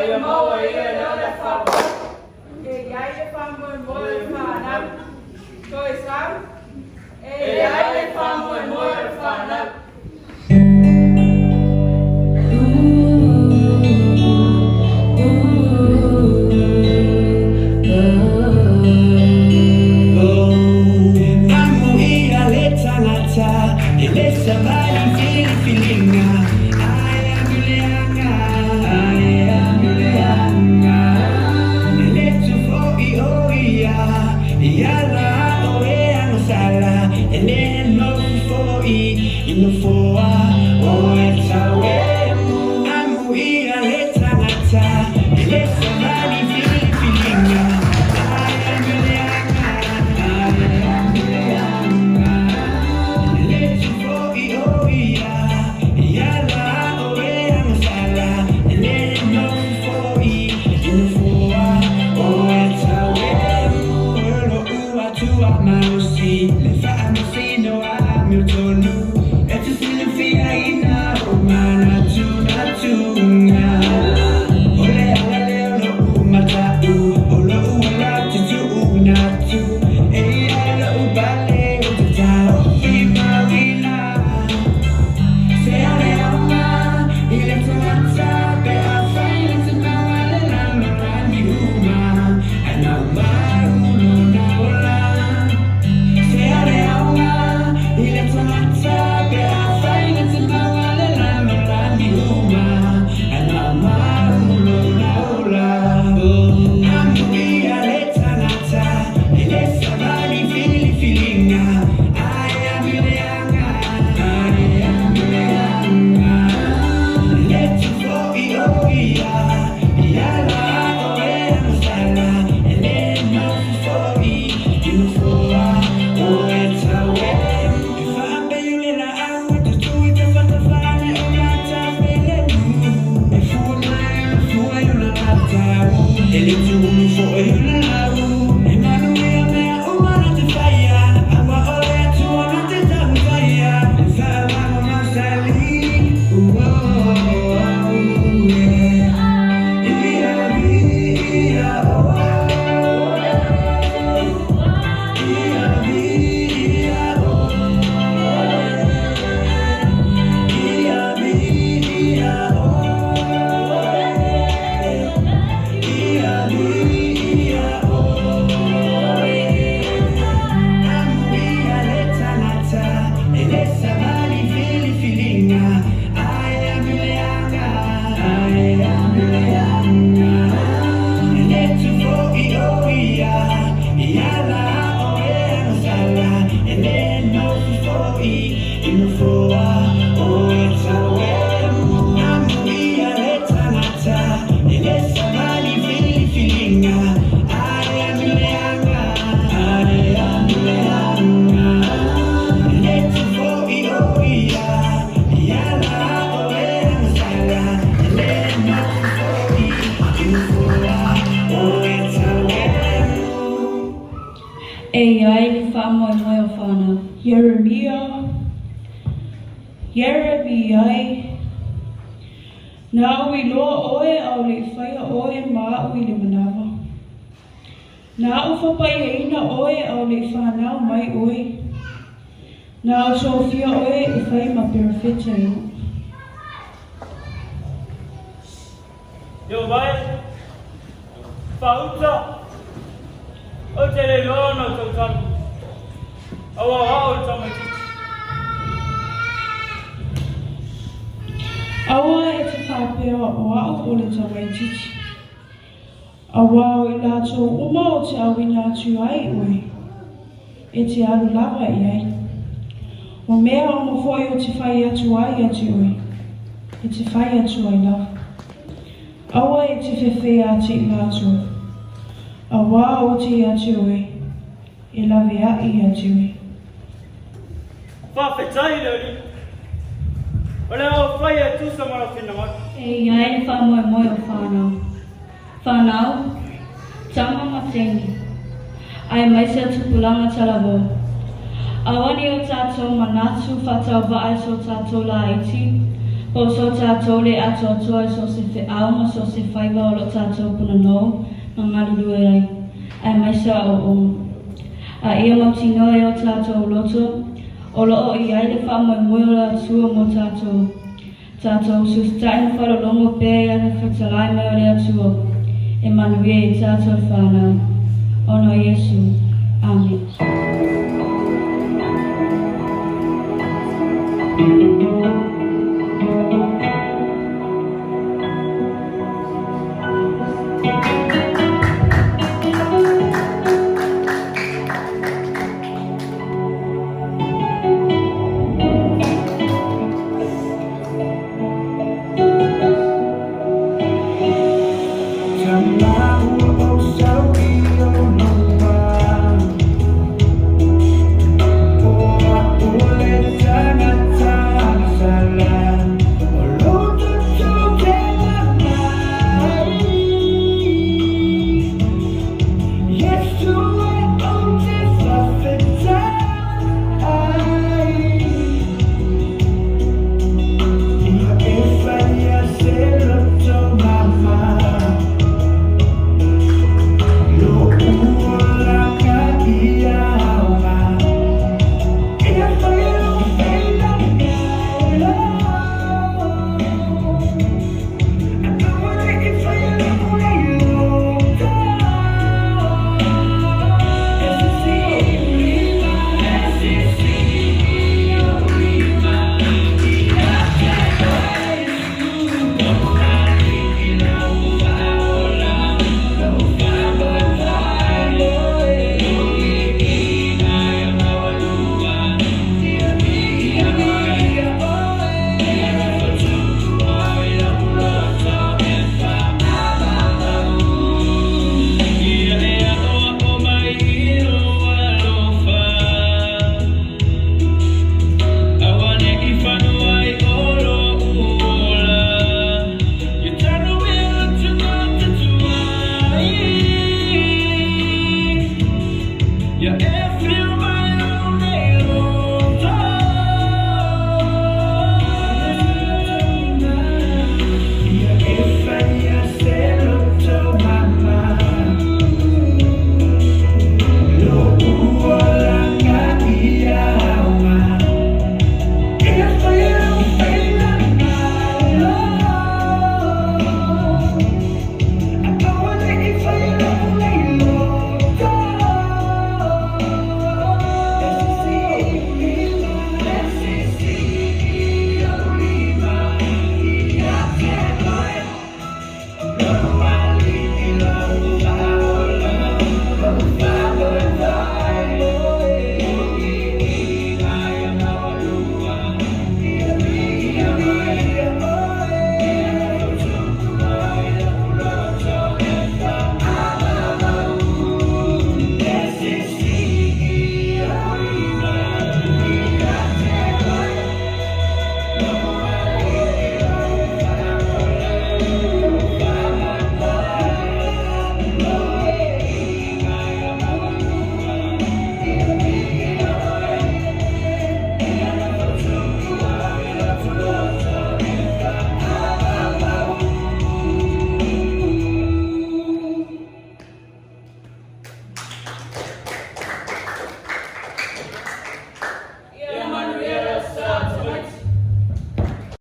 Samoa ia le whapa. E iai le whamoe moe whanau. Toi sam. E iai le whamoe moe whanau. Now we lo oe au le whaia oe maa ui le manawa. Nā uwhapai e ina oe au le whanau mai oe. Nā o Sofia oe e whai ma perafeta ino. Yo vai, whauta, o te le lono tau taru, awa hao tamatiti. Awa e te whapea o au o le tawaititi. Awa o i lato uma o te awina atu ai oe, e te alu lava i ai. O mea o mawhoi o te whai atu ai atu oe, e te whai atu ai lava. Awa e te whewhea ate i lato, awa o te atu oe, e lawe a i atu oe. Whawhetai lori, o le o whai atu sa mara whinama. E iai le whamoe moe o whanau. Whanau, tama matengi. Ai maise tupulanga talawo. Awani o tātou manatu whatau vaai so tātou la iti. Po so tātou le ato atoa so se whi aunga so se whaiva o lo tātou puna no, ma ngari lue rai. Ai maisa o. A ia mauti noe o tātou loto, o lo o I ai le wha mai moera atua mo tātou. Tātou sustain whalolongo pēi a whatalai mai o le atua. E manuia I tātou whanau. Ono Yesu. Amen.